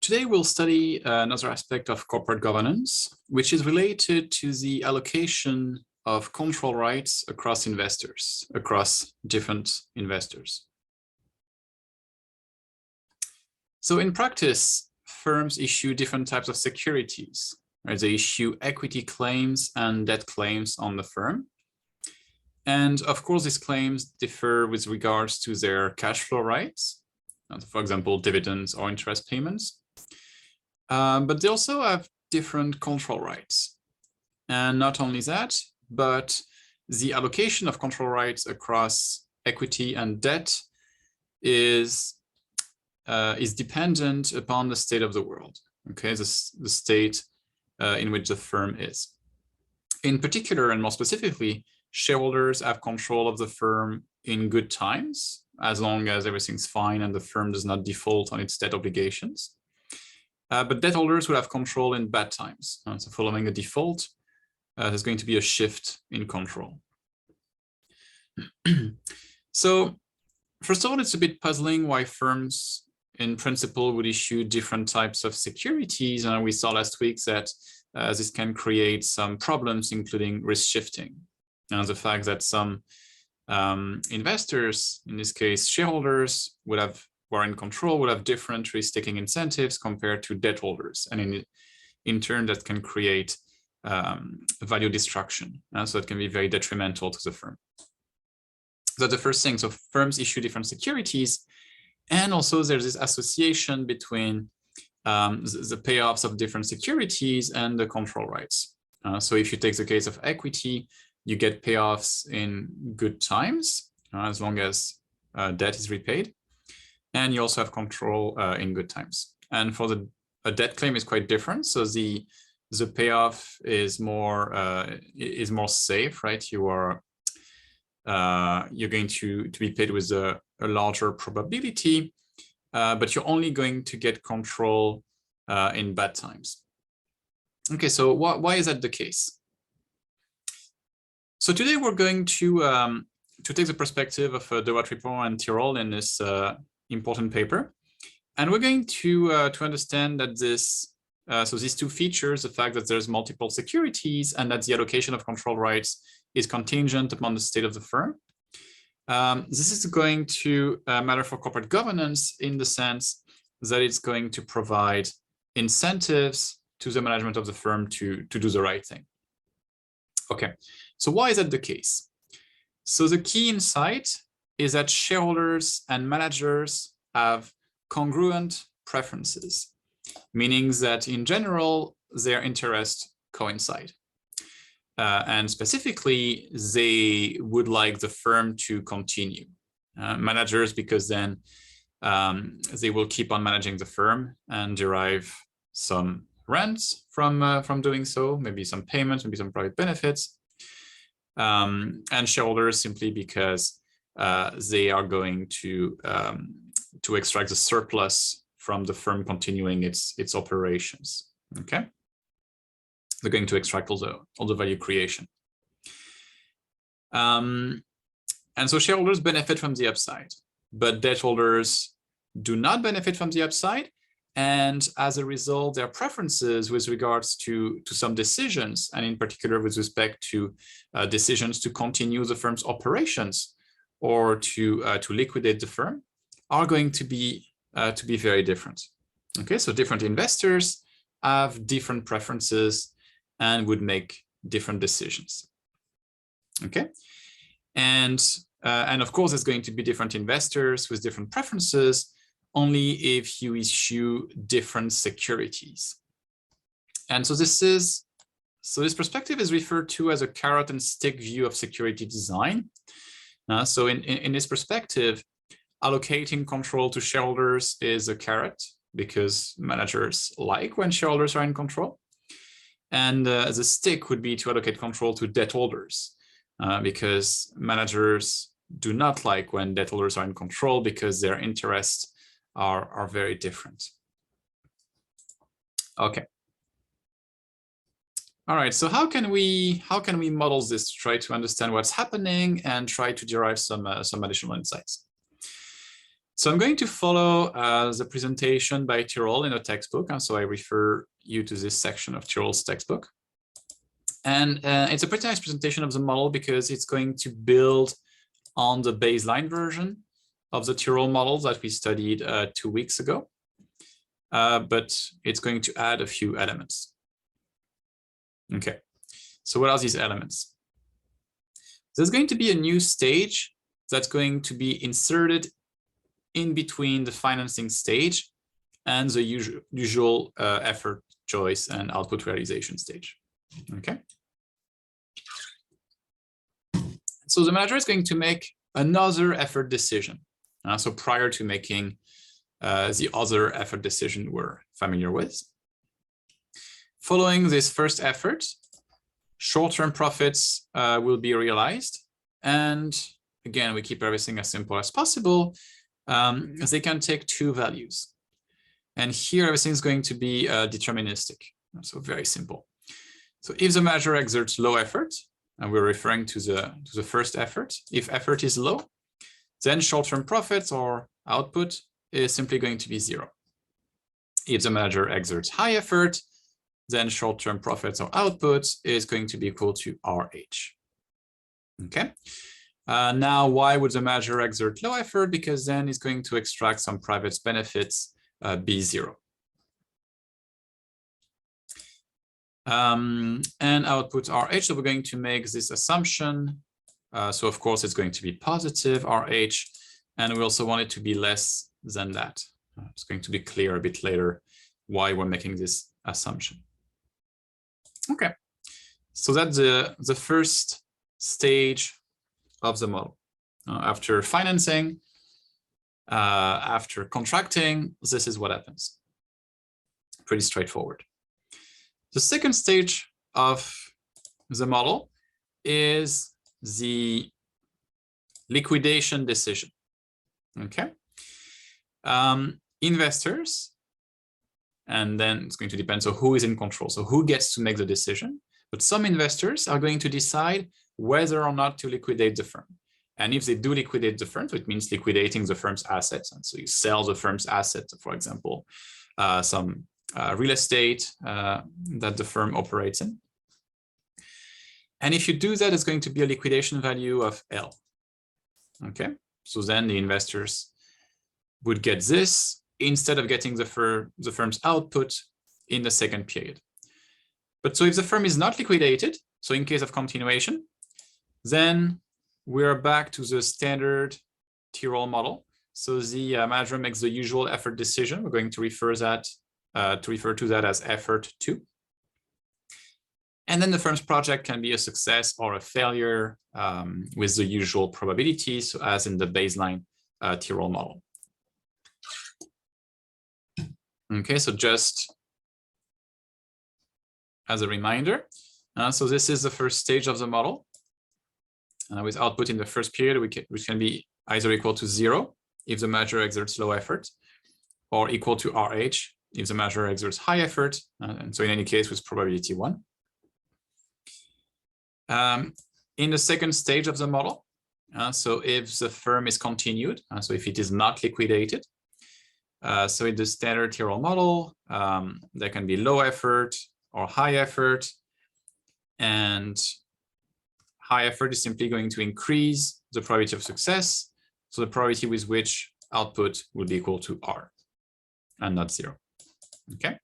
Today we'll study another aspect of corporate governance, which is related to the allocation of control rights across investors, across different investors. So in practice, firms issue different types of securities. Right? They issue equity claims and debt claims on the firm. And of course, these claims differ with regards to their cash flow rights, for example, dividends or interest payments. But they also have different control rights. And not only that, but the allocation of control rights across equity and debt is dependent upon the state of the world, okay, the state in which the firm is. In particular, and more specifically, shareholders have control of the firm in good times, as long as everything's fine and the firm does not default on its debt obligations. But debt holders will have control in bad times. So following a default, there's going to be a shift in control. So first of all, it's a bit puzzling why firms in principle would issue different types of securities. And we saw last week that this can create some problems, including risk shifting. And the fact that some investors, in this case shareholders, who are in control, would have different risk-taking incentives compared to debt holders. And in turn, that can create value destruction. So it can be very detrimental to the firm. So that's the first thing. So firms issue different securities. And also there's this association between the payoffs of different securities and the control rights. So if you take the case of equity, you get payoffs in good times, as long as debt is repaid. And you also have control in good times. And for a debt claim is quite different. So the payoff is more safe, right? You're going to be paid with a larger probability, but you're only going to get control in bad times. Okay, so why is that the case? So today we're going to take the perspective of de Watt-Ripon and Tirole in this important paper, and we're going to understand that so these two features, the fact that there's multiple securities and that the allocation of control rights is contingent upon the state of the firm. This is going to matter for corporate governance in the sense that it's going to provide incentives to the management of the firm to do the right thing. Okay, so why is that the case? So the key insight is that shareholders and managers have congruent preferences, meaning that in general, their interests coincide. And specifically, they would like the firm to continue. Managers, because then they will keep on managing the firm and derive some rents from doing so, maybe some payments, maybe some private benefits. And shareholders simply because they are going to extract the surplus from the firm continuing its operations. Okay, they're going to extract all the value creation. And so shareholders benefit from the upside, but debt holders do not benefit from the upside. And as a result, their preferences with regards to some decisions, and in particular with respect to decisions to continue the firm's operations or to liquidate the firm, are going to be very different. Okay, so different investors have different preferences and would make different decisions. Okay, and of course, there's going to be different investors with different preferences only if you issue different securities. And so this perspective is referred to as a carrot and stick view of security design. So in this perspective, allocating control to shareholders is a carrot because managers like when shareholders are in control. And the stick would be to allocate control to debt holders because managers do not like when debt holders are in control because their interests are very different. Okay. All right, so how can we model this to try to understand what's happening and try to derive some additional insights? So I'm going to follow the presentation by Tyrol in a textbook. And so I refer you to this section of Tyrol's textbook. And it's a pretty nice presentation of the model because it's going to build on the baseline version of the Tyrol model that we studied 2 weeks ago. But it's going to add a few elements. Okay, so what are these elements? There's going to be a new stage that's going to be inserted in between the financing stage and the usual effort choice and output realization stage. Okay. So the manager is going to make another effort decision. So prior to making the other effort decision we're familiar with. Following this first effort, short-term profits will be realized. And again, we keep everything as simple as possible. They can take two values. And here everything is going to be deterministic. So very simple. So if the manager exerts low effort, and we're referring to the first effort, if effort is low, then short-term profits or output is simply going to be 0. If the manager exerts high effort, then short-term profits or output is going to be equal to RH. Okay. Now, why would the manager exert low effort? Because then it's going to extract some private benefits B0. And output RH, so we're going to make this assumption. So of course, it's going to be positive RH, and we also want it to be less than that. It's going to be clear a bit later why we're making this assumption. Okay, so that's the first stage of the model. After financing, after contracting, this is what happens. Pretty straightforward. The second stage of the model is the liquidation decision. Okay. Investors, and then it's going to depend on who is in control, so who gets to make the decision. But some investors are going to decide whether or not to liquidate the firm. And if they do liquidate the firm, so it means liquidating the firm's assets. And so you sell the firm's assets, for example, some real estate that the firm operates in. And if you do that, it's going to be a liquidation value of L. Okay, so then the investors would get this instead of getting the firm's output in the second period. But so if the firm is not liquidated, so in case of continuation, then we're back to the standard Tyrol model. So the manager makes the usual effort decision. We're going to refer to that as effort 2. And then the firm's project can be a success or a failure with the usual probabilities, so as in the baseline Tyrol model. Okay, so just as a reminder, so this is the first stage of the model. With output in the first period, which can be either equal to 0 if the manager exerts low effort, or equal to RH if the manager exerts high effort, and so in any case with probability 1. In the second stage of the model, so if the firm is continued, so if it is not liquidated, so in the standard Tyrol model, there can be low effort or high effort, and high effort is simply going to increase the probability of success, so the probability with which output will be equal to R and not 0. Okay.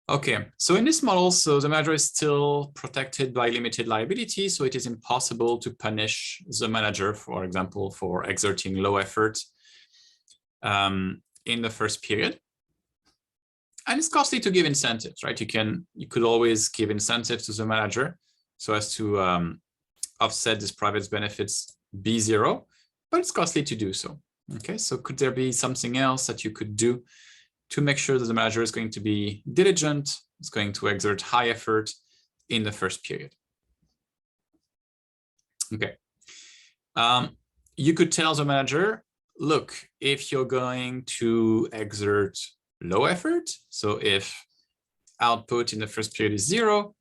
Okay, so in this model, so the manager is still protected by limited liability, so it is impossible to punish the manager, for example, for exerting low effort in the first period. And it's costly to give incentives, right? You could always give incentives to the manager so as to offset this private benefits B0, but it's costly to do so. Okay, so could there be something else that you could do to make sure that the manager is going to be diligent, is going to exert high effort in the first period? Okay. You could tell the manager, look, if you're going to exert low effort, so if output in the first period is 0,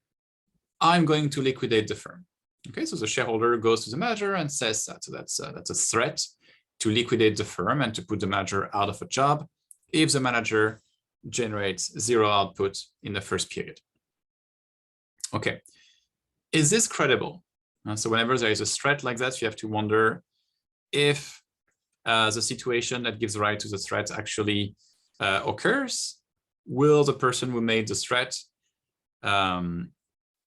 I'm going to liquidate the firm. Okay, so the shareholder goes to the manager and says that. So that's a threat to liquidate the firm and to put the manager out of a job if the manager generates 0 output in the first period. Okay, is this credible? So whenever there is a threat like that, you have to wonder if the situation that gives rise to the threat actually occurs. Will the person who made the threat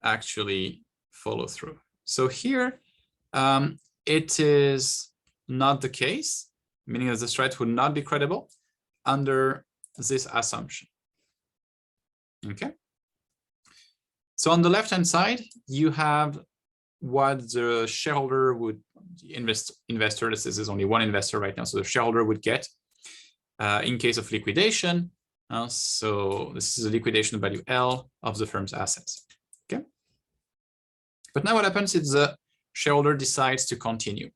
actually follow through? So here, it is not the case, meaning that the threat would not be credible under this assumption. Okay. So on the left-hand side, you have what the shareholder would, investor, this is only one investor right now, so the shareholder would get in case of liquidation. So this is a liquidation value L of the firm's assets. Okay. But now what happens is the shareholder decides to continue.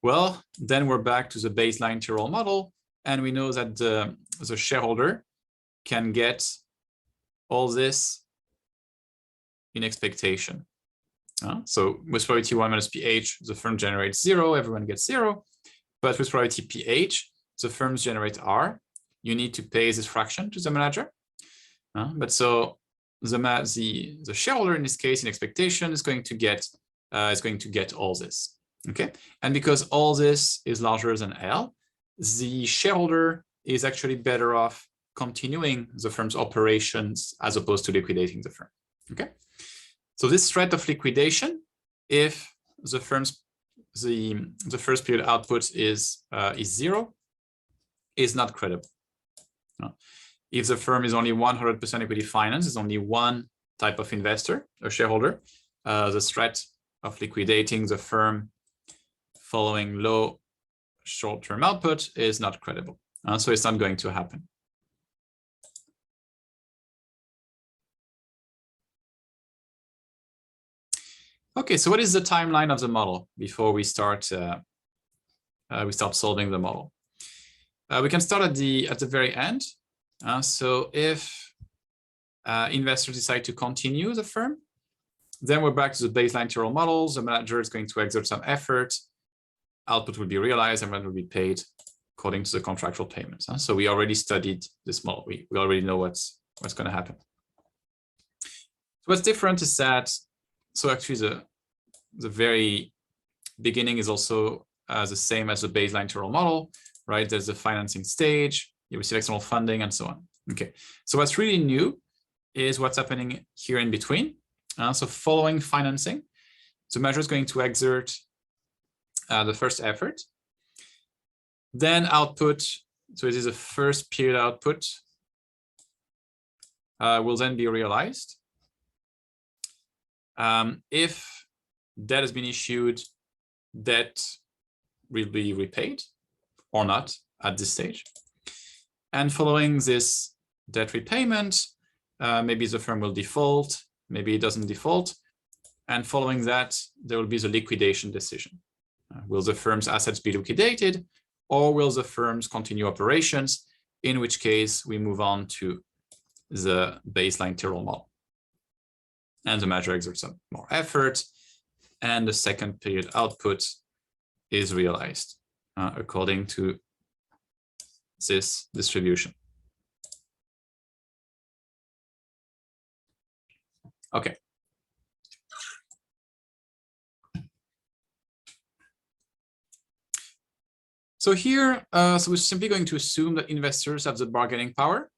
Well, then we're back to the baseline Tyrrell model, and we know that the shareholder can get all this in expectation. So with probability 1 minus pH, the firm generates 0, everyone gets 0. But with probability pH, the firms generate R. You need to pay this fraction to the manager. But so the shareholder in this case, in expectation, is going to get all this. Okay, and because all this is larger than L, the shareholder is actually better off continuing the firm's operations as opposed to liquidating the firm. Okay. So this threat of liquidation, if the firm's the first period output is 0, is not credible. If the firm is only 100% equity finance, is only one type of investor, a shareholder, the threat of liquidating the firm following low short-term output is not credible. So it's not going to happen. Okay, so what is the timeline of the model before we start solving the model? We can start at the very end. So if investors decide to continue the firm, then we're back to the baseline Tyrrell models. The manager is going to exert some effort. Output will be realized and rent will be paid according to the contractual payments. So we already studied this model. We already know what's going to happen. So what's different is that, so actually the very beginning is also the same as the baseline Tyrrell model, right? There's a financing stage, you receive external funding and so on. Okay, so what's really new is what's happening here in between. So following financing, the manager is going to exert the first effort. Then output, so it is a first period output, will then be realized. If debt has been issued, debt will be repaid or not at this stage. And following this debt repayment, maybe the firm will default, maybe it doesn't default. And following that, there will be the liquidation decision. Will the firm's assets be liquidated, or will the firms continue operations, in which case we move on to the baseline Tyrrell model. And the manager exerts some more effort, and the second period output is realized according to this distribution. Okay. So here, so we're simply going to assume that investors have the bargaining power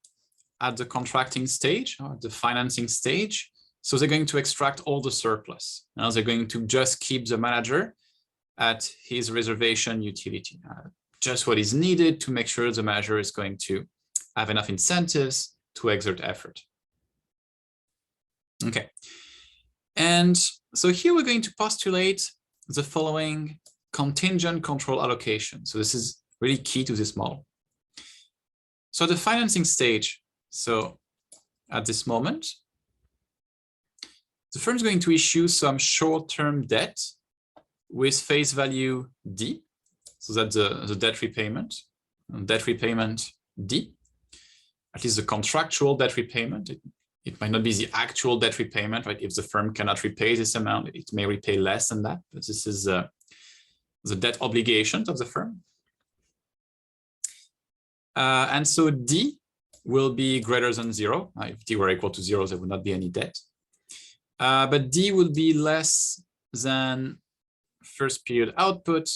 at the contracting stage, the financing stage. So they're going to extract all the surplus. Now they're going to just keep the manager at his reservation utility, just what is needed to make sure the manager is going to have enough incentives to exert effort. Okay. And so here we're going to postulate the following contingent control allocation. So this is really key to this model. So the financing stage, so at this moment, the firm is going to issue some short-term debt with face value D. So that's the debt repayment D, at least the contractual debt repayment. it might not be the actual debt repayment, right? If the firm cannot repay this amount, it may repay less than that, but this is the debt obligations of the firm. And so D will be greater than 0. If D were equal to 0, there would not be any debt. But D will be less than first period output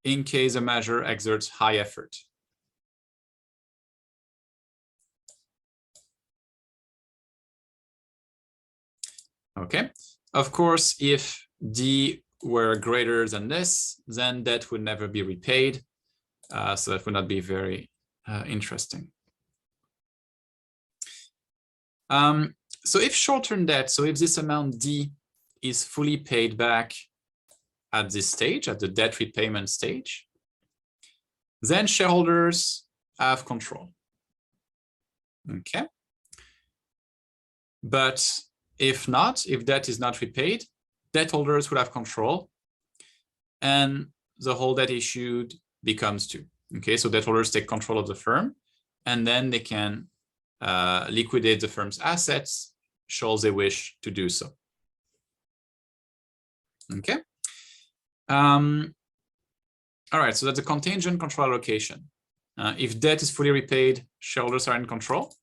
in case a measure exerts high effort. Okay, of course, if D were greater than this, then debt would never be repaid. So that would not be very interesting. So if short-term debt, so if this amount D is fully paid back at this stage, at the debt repayment stage, then shareholders have control. Okay. But if not, if debt is not repaid, debt holders will have control and the whole debt issued becomes due. Okay, so debt holders take control of the firm and then they can liquidate the firm's assets should they wish to do so. Okay. All right, so that's a contingent control allocation. If debt is fully repaid, shareholders are in control.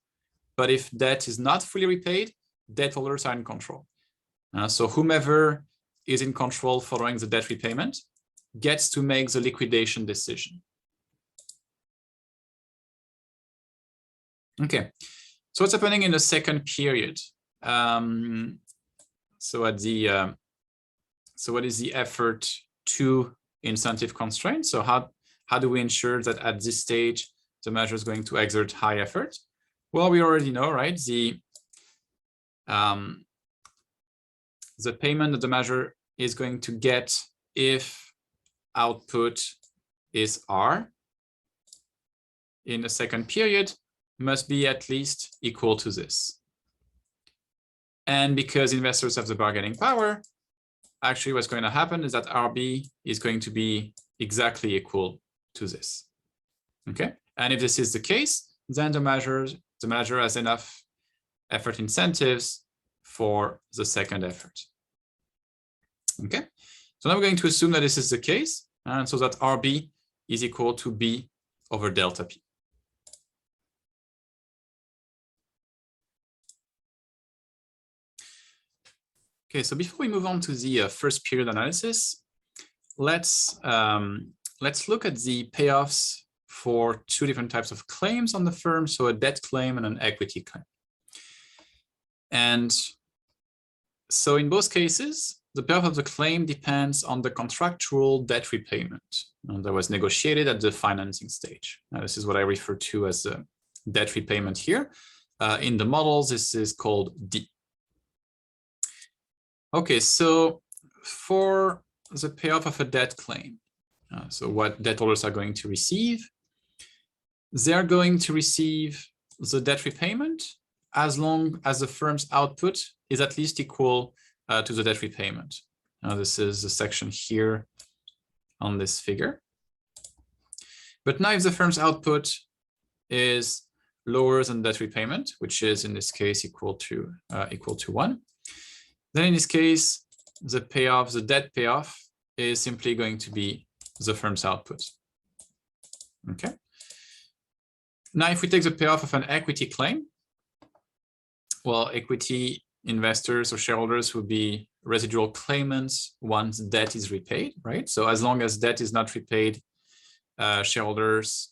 But if debt is not fully repaid, debt holders are in control. So whomever is in control following the debt repayment gets to make the liquidation decision. Okay, so what's happening in the second period? So at the so what is the effort to incentive constraints? So how do we ensure that at this stage the measure is going to exert high effort? Well, we already know, right? The payment that the measure is going to get if output is R in the second period must be at least equal to this. And because investors have the bargaining power, actually what's going to happen is that RB is going to be exactly equal to this. Okay, and if this is the case, then the manager has enough effort incentives for the second effort. Okay, so now we're going to assume that this is the case, and so that RB is equal to B over delta P. Okay, so before we move on to the first period analysis, let's look at the payoffs for two different types of claims on the firm, so a debt claim and an equity claim. And so in both cases, the payoff of the claim depends on the contractual debt repayment that was negotiated at the financing stage. Now, this is what I refer to as a debt repayment here. In the models, this is called D. Okay, so for the payoff of a debt claim, so what debt holders are going to receive, they're going to receive the debt repayment as long as the firm's output is at least equal to the debt repayment. Now, this is the section here on this figure. But now if the firm's output is lower than debt repayment, which is in this case equal to 1, then in this case, the payoff, the debt payoff, is simply going to be the firm's output. Okay. Now, if we take the payoff of an equity claim, well, equity investors or shareholders will be residual claimants once debt is repaid, right? So as long as debt is not repaid, shareholders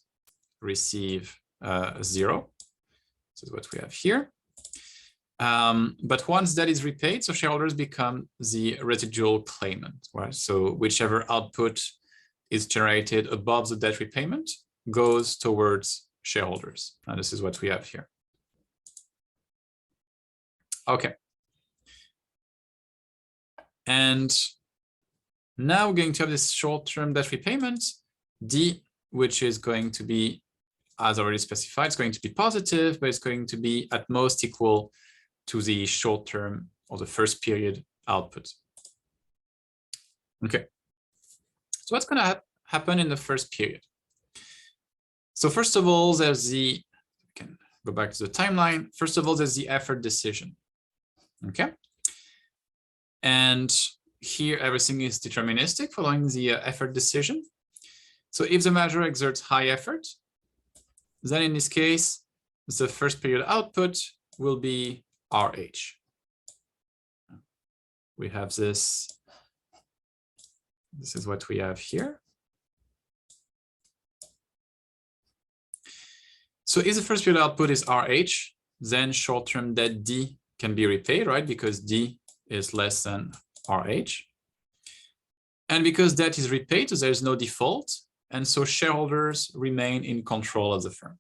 receive 0. This is what we have here. But once debt is repaid, so shareholders become the residual claimant, right? So whichever output is generated above the debt repayment goes towards shareholders. And this is what we have here. Okay. And now we're going to have this short-term debt repayment, D, which is going to be, as already specified, it's going to be positive, but it's going to be at most equal to the short-term or the first period output. Okay. So what's going to happen in the first period? So first of all, there's the, I can go back to the timeline. First of all, there's the effort decision. Okay. And here everything is deterministic following the effort decision. So if the manager exerts high effort, then in this case, the first period output will be RH. We have this. This is what we have here. So if the first period output is RH, then short-term debt D can be repaid, right? Because D is less than RH. And because debt is repaid, so there's no default. And so shareholders remain in control of the firm.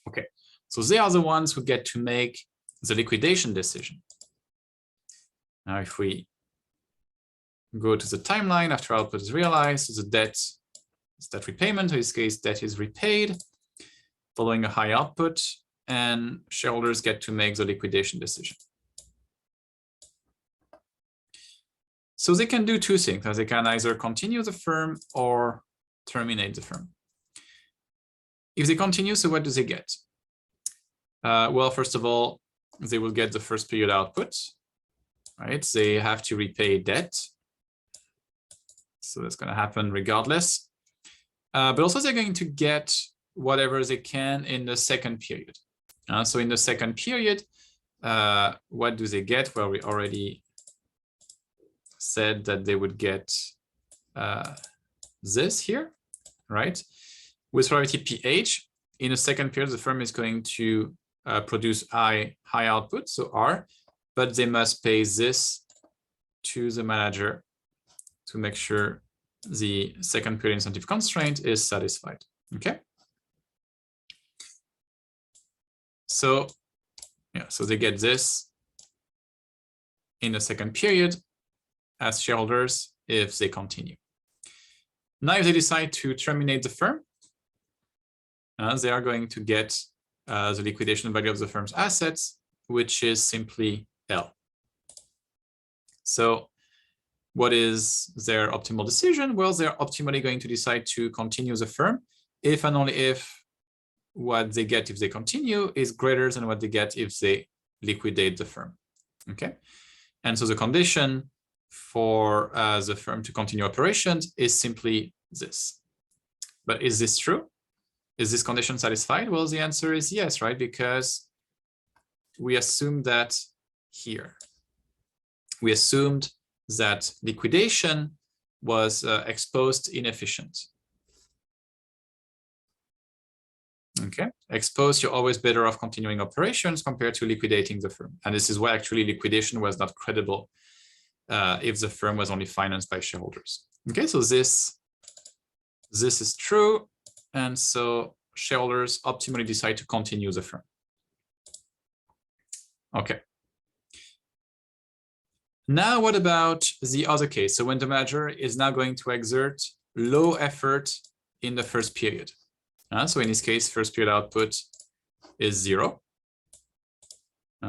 Okay, so they are the ones who get to make the liquidation decision. Now, if we go to the timeline after output is realized, the debt is debt repayment. In this case, debt is repaid following a high output, and shareholders get to make the liquidation decision. So they can do two things. They can either continue the firm or terminate the firm. If they continue, so what do they get? Well, first of all, they will get the first period output, right? They have to repay debt. So that's going to happen regardless. But also they're going to get whatever they can in the second period. So in the second period, what do they get? Well, we already said that they would get this here, right? With priority PH, in the second period, the firm is going to produce high output, so R, but they must pay this to the manager to make sure the second period incentive constraint is satisfied. Okay. So yeah, so they get this in the second period as shareholders if they continue. Now, if they decide to terminate the firm, they are going to get the liquidation value of the firm's assets, which is simply L. So what is their optimal decision? Well, they're optimally going to decide to continue the firm if and only if what they get if they continue is greater than what they get if they liquidate the firm. Okay. And so the condition for the firm to continue operations is simply this. But is this true? Is this condition satisfied? Well, the answer is yes, right? Because we assumed that here. We assumed that liquidation was exposed inefficient. Okay, exposed, you're always better off continuing operations compared to liquidating the firm. And this is why actually liquidation was not credible if the firm was only financed by shareholders. Okay, so this is true. And so shareholders optimally decide to continue the firm. Okay. Now, what about the other case? So when the manager is now going to exert low effort in the first period. So in this case, first period output is 0.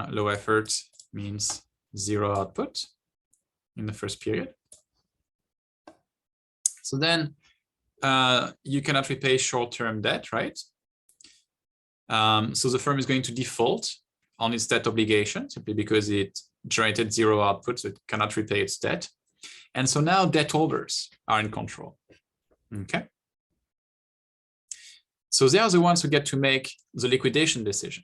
Low effort means 0 output in the first period. So then you cannot repay short-term debt, right? So the firm is going to default on its debt obligation simply because it generated 0 output, so it cannot repay its debt. And so now debt holders are in control. Okay. So they are the ones who get to make the liquidation decision.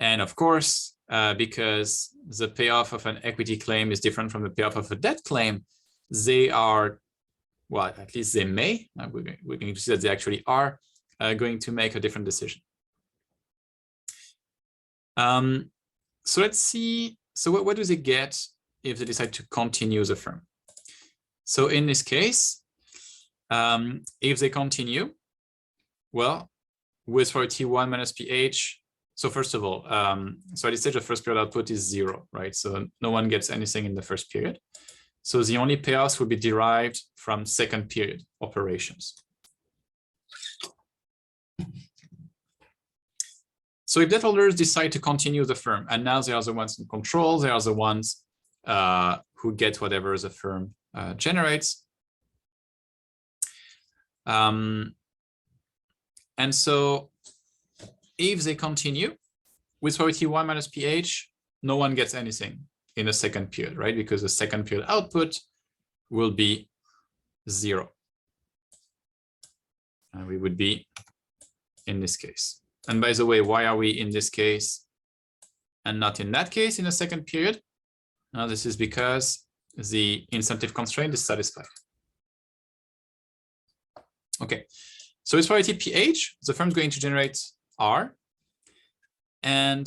And of course, because the payoff of an equity claim is different from the payoff of a debt claim, they are, well, at least they may, we're going to see that they actually are going to make a different decision. So let's see, so what do they get if they decide to continue the firm? So in this case, if they continue, well, with priority 1 minus PH, so first of all, so at this stage, the first period output is 0, right? So no one gets anything in the first period. So the only payoffs will be derived from second period operations. So if debt holders decide to continue the firm, and now they are the ones in control, they are the ones who get whatever the firm generates. And so if they continue with priority 1 minus pH, no one gets anything in the second period, right? Because the second period output will be 0. And we would be in this case. And by the way, why are we in this case and not in that case in the second period? Now, this is because the incentive constraint is satisfied. Okay, so with priority pH, the firm is going to generate R, and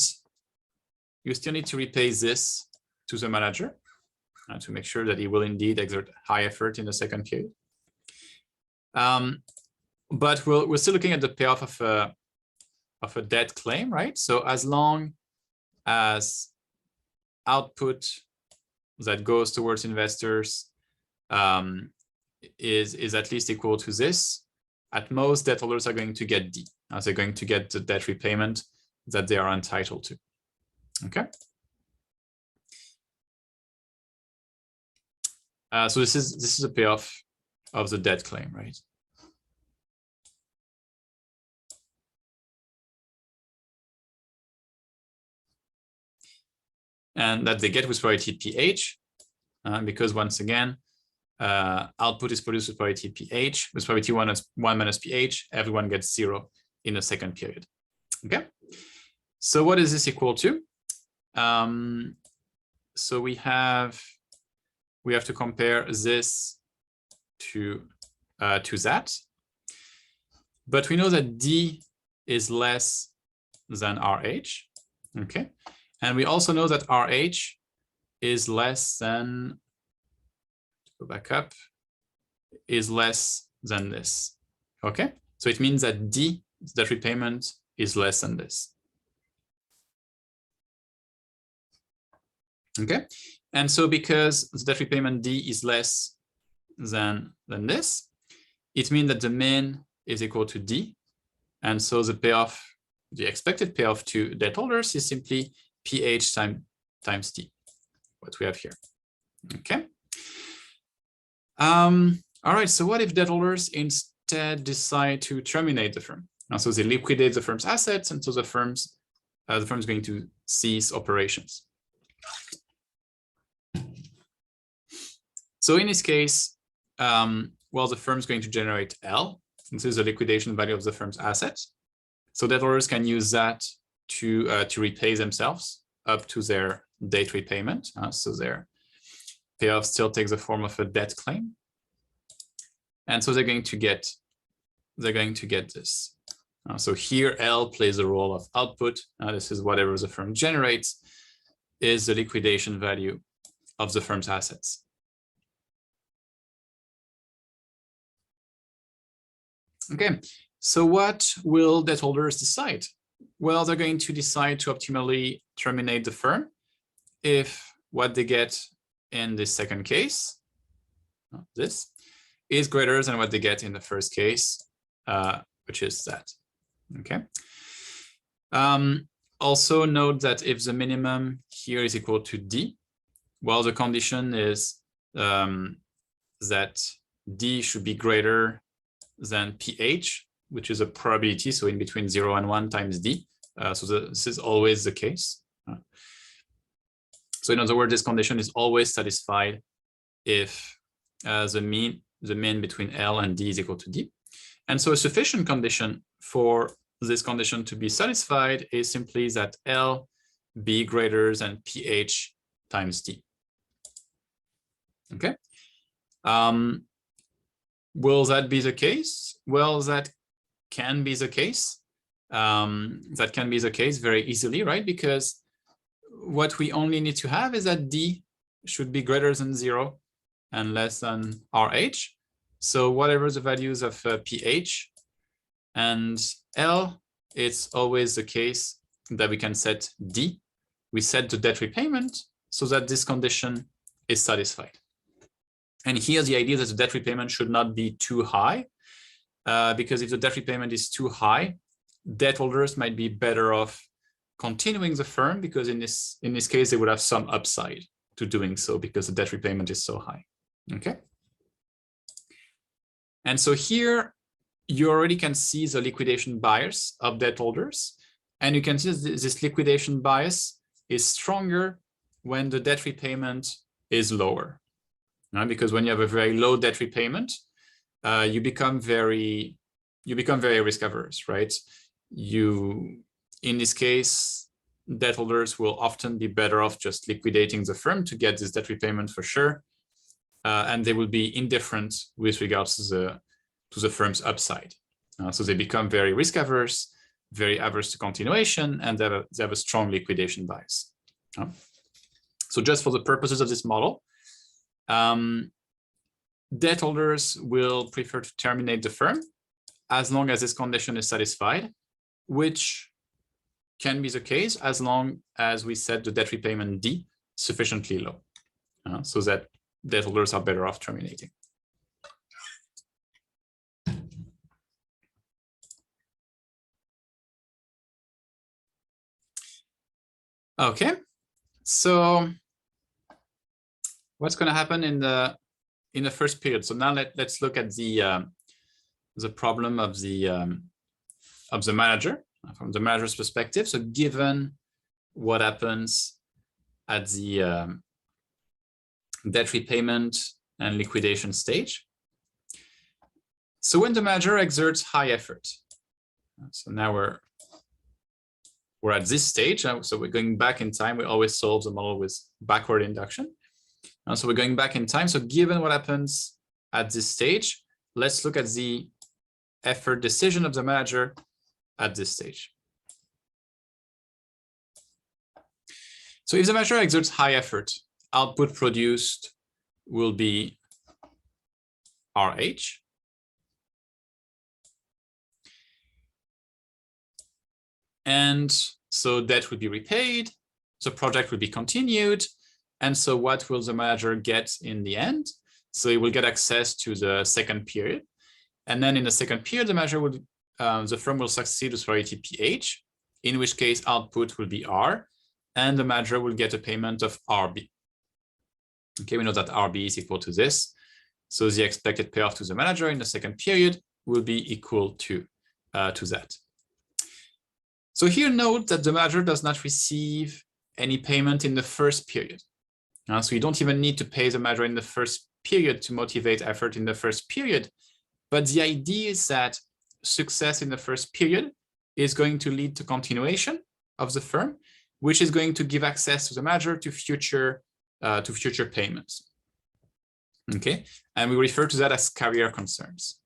you still need to repay this to the manager to make sure that he will indeed exert high effort in the second period. But we're still looking at the payoff of a debt claim, right? So as long as output that goes towards investors is at least equal to this, at most debt holders are going to get D, as they're going to get the debt repayment that they are entitled to. Okay. So this is a payoff of the debt claim, right? And that they get with priority pH, because once again, output is produced with priority pH. With priority 1 minus pH, everyone gets 0 in the second period. Okay, so what is this equal to? So we have to compare this to that, but we know that D is less than RH. Okay, and we also know that RH is less than, go back up, is less than this. Okay, so it means that D, that repayment, is less than this. Okay, and so because the debt repayment D is less than this, it means that the min is equal to D, and so the payoff, the expected payoff to debt holders is simply pH times D, what we have here. Okay. All right, so what if debt holders instead decide to terminate the firm? And so they liquidate the firm's assets, and so the firm is going to cease operations. So in this case, well, the firm is going to generate L. This is the liquidation value of the firm's assets. So debt holders can use that to repay themselves up to their date repayment. So their payoff still takes the form of a debt claim. And so they're going to get this. So here L plays the role of output. This is whatever the firm generates is the liquidation value of the firm's assets. Okay, so what will debt holders decide? Well, they're going to decide to optimally terminate the firm if what they get in this second case, this, is greater than what they get in the first case, which is that. Okay. Also note that if the minimum here is equal to D, well, the condition is that D should be greater than pH, which is a probability, so in between 0 and 1 times D. So this is always the case. So in other words, this condition is always satisfied if the mean between L and D is equal to D. And so a sufficient condition for this condition to be satisfied is simply that L be greater than pH times D. Okay. Will that be the case? Well, that can be the case. That can be the case very easily, right? Because what we only need to have is that D should be greater than 0 and less than RH. So whatever the values of pH and L, it's always the case that we can set D. We set the debt repayment so that this condition is satisfied. And here the idea that the debt repayment should not be too high, because if the debt repayment is too high, debt holders might be better off continuing the firm, because in this case, they would have some upside to doing so because the debt repayment is so high. Okay. And so here you already can see the liquidation bias of debt holders. And you can see this liquidation bias is stronger when the debt repayment is lower. Because when you have a very low debt repayment, you become very risk averse, right? In this case, debt holders will often be better off just liquidating the firm to get this debt repayment for sure, and they will be indifferent with regards to the firm's upside. So they become very risk averse, very averse to continuation, and they have a strong liquidation bias. So just for the purposes of this model, debt holders will prefer to terminate the firm as long as this condition is satisfied, which can be the case as long as we set the debt repayment D sufficiently low, so that debt holders are better off terminating. Okay, so what's going to happen in the first period? So now let's look at the problem of the manager from the manager's perspective. So given what happens at the debt repayment and liquidation stage, so when the manager exerts high effort, so now we're at this stage, so we're going back in time. We always solve the model with backward induction. So we're going back in time. So given what happens at this stage, let's look at the effort decision of the manager at this stage. So if the manager exerts high effort, output produced will be RH. And so debt will be repaid, the project will be continued. And so what will the manager get in the end? So he will get access to the second period. And then in the second period, the manager will, the firm will succeed with priority PH, in which case output will be R, and the manager will get a payment of RB. Okay, we know that RB is equal to this. So the expected payoff to the manager in the second period will be equal to that. So here note that the manager does not receive any payment in the first period. So you don't even need to pay the manager in the first period to motivate effort in the first period. But the idea is that success in the first period is going to lead to continuation of the firm, which is going to give access to the manager to future payments. Okay, and we refer to that as carrier concerns.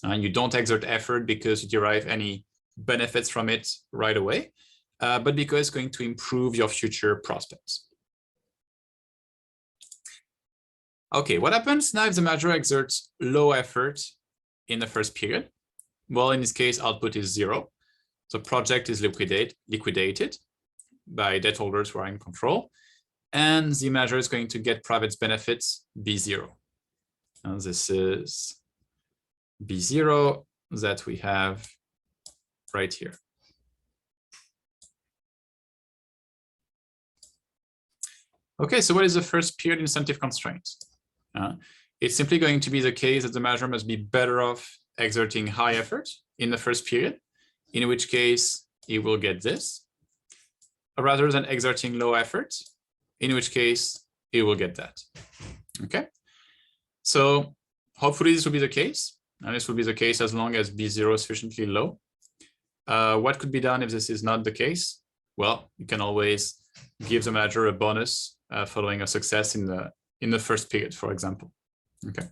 You don't exert effort because you derive any benefits from it right away, but because it's going to improve your future prospects. Okay, what happens now if the manager exerts low effort in the first period? Well, in this case, output is 0. The project is liquidated by debt holders who are in control, and the manager is going to get private benefits B0. And this is B0 that we have right here. Okay, so what is the first period incentive constraint? It's simply going to be the case that the manager must be better off exerting high effort in the first period, in which case he will get this, rather than exerting low effort, in which case he will get that. Okay, so hopefully this will be the case, and this will be the case as long as B0 is sufficiently low. What could be done if this is not the case? Well, you can always give the manager a bonus following a success in the first period, for example. Okay.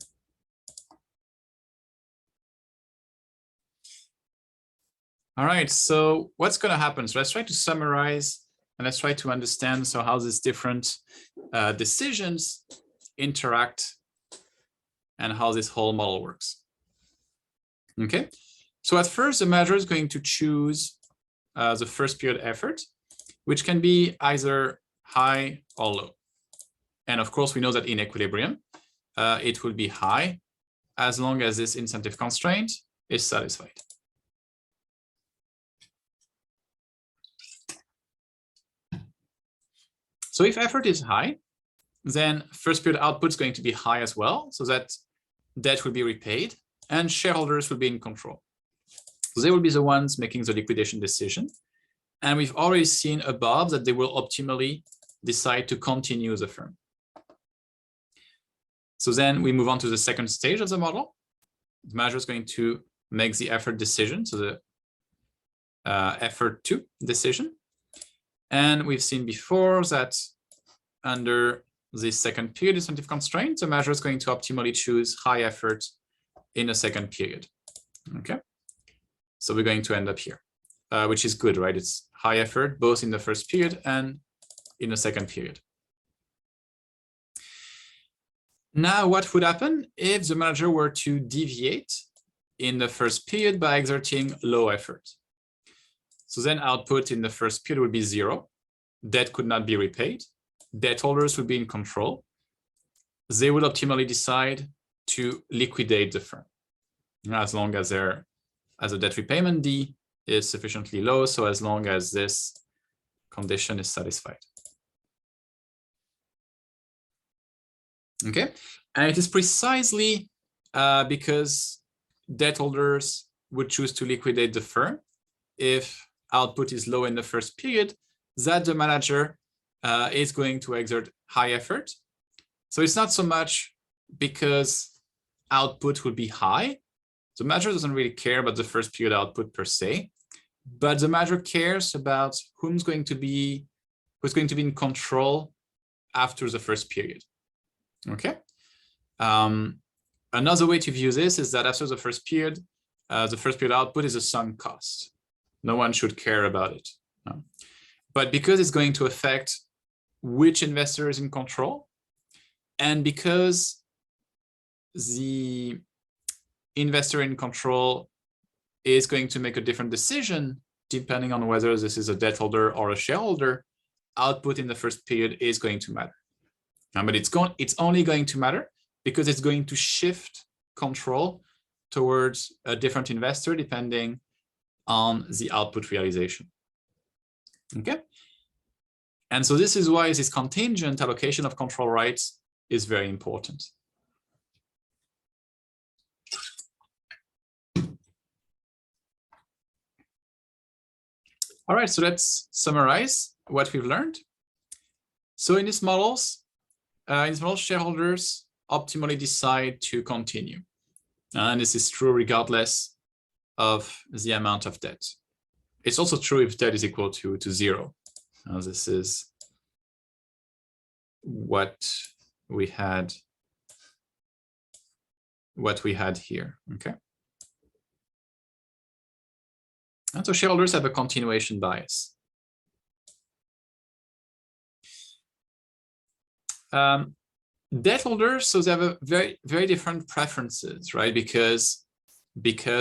All right, so what's going to happen? So let's try to summarize and let's try to understand how these different decisions interact and how this whole model works. Okay, so at first, the manager is going to choose the first period effort, which can be either high or low. And of course, we know that in equilibrium, it will be high as long as this incentive constraint is satisfied. So if effort is high, then first period output is going to be high as well, so that debt will be repaid and shareholders will be in control. So they will be the ones making the liquidation decision. And we've already seen above that they will optimally decide to continue the firm. So then we move on to the second stage of the model. The manager is going to make the effort decision, so the effort to decision. And we've seen before that under the second period incentive constraint, the manager is going to optimally choose high effort in a second period. Okay, so we're going to end up here, which is good, right? It's high effort both in the first period and in the second period. Now, what would happen if the manager were to deviate in the first period by exerting low effort? So then output in the first period would be 0. Debt could not be repaid. Debt holders would be in control. They would optimally decide to liquidate the firm as long as the debt repayment D is sufficiently low, so as long as this condition is satisfied. Okay, and it is precisely because debt holders would choose to liquidate the firm if output is low in the first period that the manager is going to exert high effort. So it's not so much because output would be high. The manager doesn't really care about the first period output per se, but the manager cares about who's going to be in control after the first period. Okay. Another way to view this is that after the first period output is a sunk cost. No one should care about it. No. But because it's going to affect which investor is in control, and because the investor in control is going to make a different decision depending on whether this is a debt holder or a shareholder, output in the first period is going to matter. But it's only going to matter because it's going to shift control towards a different investor depending on the output realization. Okay. And so this is why this contingent allocation of control rights is very important. All right, so let's summarize what we've learned. So in these models, shareholders optimally decide to continue. And this is true regardless of the amount of debt. It's also true if debt is equal to 0. This is what we had here, okay? And so shareholders have a continuation bias. Debt holders, so they have a very, very different preferences, right? Because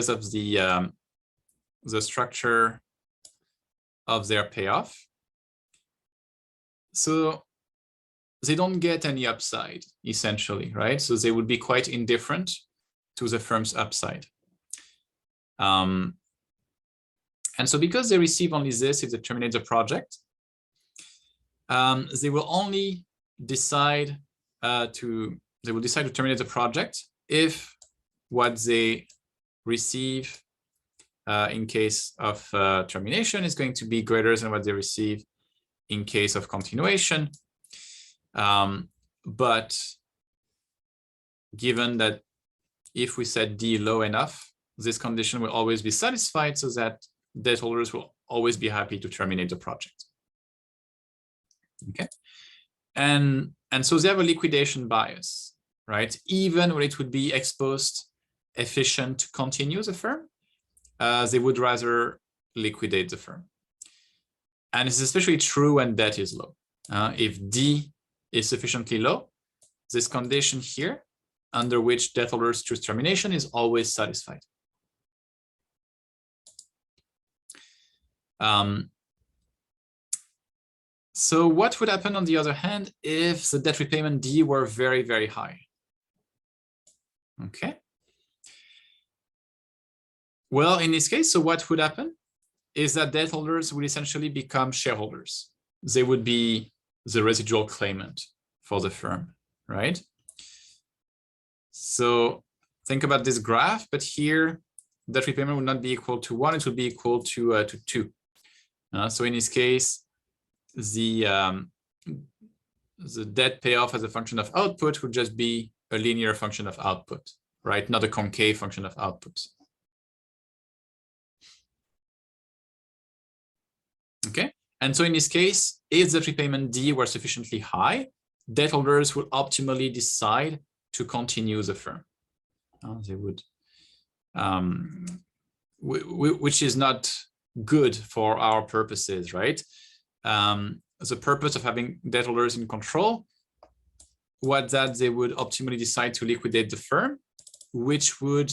of the structure of their payoff. So they don't get any upside, essentially, right? So they would be quite indifferent to the firm's upside. And so because they receive only this if they terminate the project, they will only decide to terminate the project if what they receive in case of termination is going to be greater than what they receive in case of continuation. But given that if we set D low enough, this condition will always be satisfied so that debt holders will always be happy to terminate the project. Okay. And so they have a liquidation bias, right? Even when it would be exposed efficient to continue the firm, they would rather liquidate the firm. And it's especially true when debt is low. If D is sufficiently low, this condition here, under which debt holders choose termination, is always satisfied. So what would happen on the other hand if the debt repayment D were very, very high? Okay. Well, in this case, so what would happen is that debt holders would essentially become shareholders. They would be the residual claimant for the firm, right? So think about this graph, but here debt repayment would not be equal to 1, it would be equal to 2. So in this case, the debt payoff as a function of output would just be a linear function of output, right? Not a concave function of output. Okay, and so in this case, if the repayment D were sufficiently high, debt holders would optimally decide to continue the firm. They would, which is not good for our purposes, right? The purpose of having debt holders in control was that they would optimally decide to liquidate the firm, which would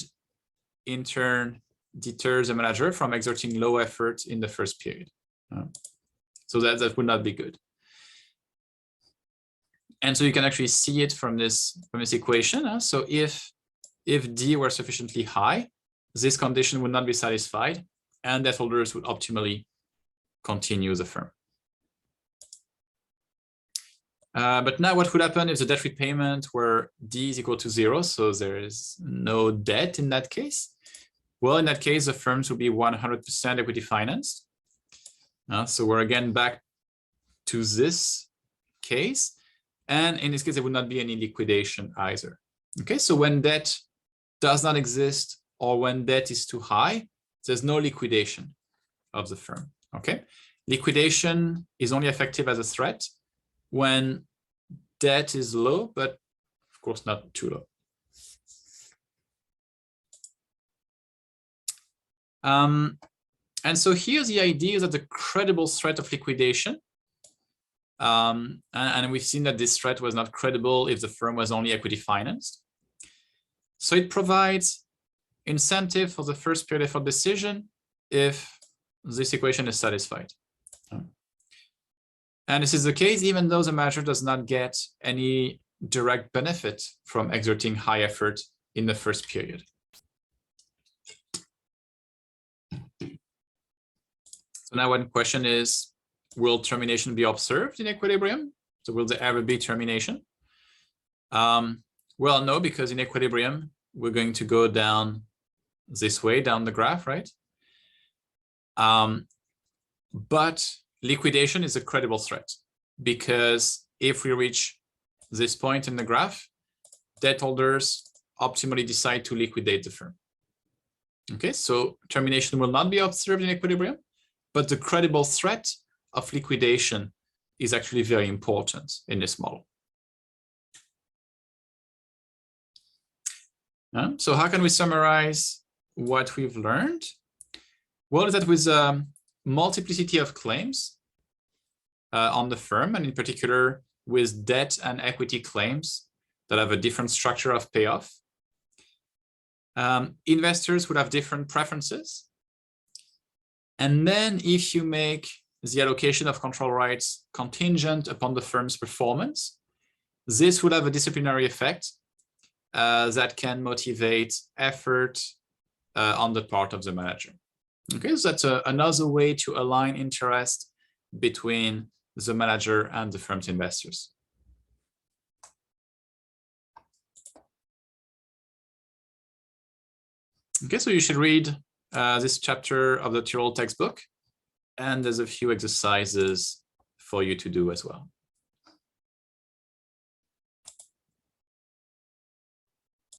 in turn deter the manager from exerting low effort in the first period. So that would not be good. And so you can actually see it from this equation. So if D were sufficiently high, this condition would not be satisfied, and debt holders would optimally continue the firm. But now what would happen if the debt repayment were D is equal to 0? So there is no debt in that case. Well, in that case, the firms would be 100% equity financed. So we're again back to this case. And in this case, there would not be any liquidation either. Okay, so when debt does not exist or when debt is too high, there's no liquidation of the firm. Okay, liquidation is only effective as a threat when debt is low, but of course not too low. And so here the idea is that the credible threat of liquidation, and we've seen that this threat was not credible if the firm was only equity financed. So it provides incentive for the first period effort decision if this equation is satisfied. And this is the case even though the manager does not get any direct benefit from exerting high effort in the first period. So now one question is, will termination be observed in equilibrium? So will there ever be termination? Well, no, because in equilibrium, we're going to go down this way, down the graph, right? But liquidation is a credible threat because if we reach this point in the graph, debt holders optimally decide to liquidate the firm. Okay, so termination will not be observed in equilibrium, but the credible threat of liquidation is actually very important in this model. So how can we summarize what we've learned? Well, that with a multiplicity of claims on the firm, and in particular with debt and equity claims that have a different structure of payoff, investors would have different preferences. And then if you make the allocation of control rights contingent upon the firm's performance, this would have a disciplinary effect that can motivate effort on the part of the manager. Okay, so that's another way to align interest between the manager and the firm's investors. Okay, so you should read this chapter of the Tyrol textbook, and there's a few exercises for you to do as well.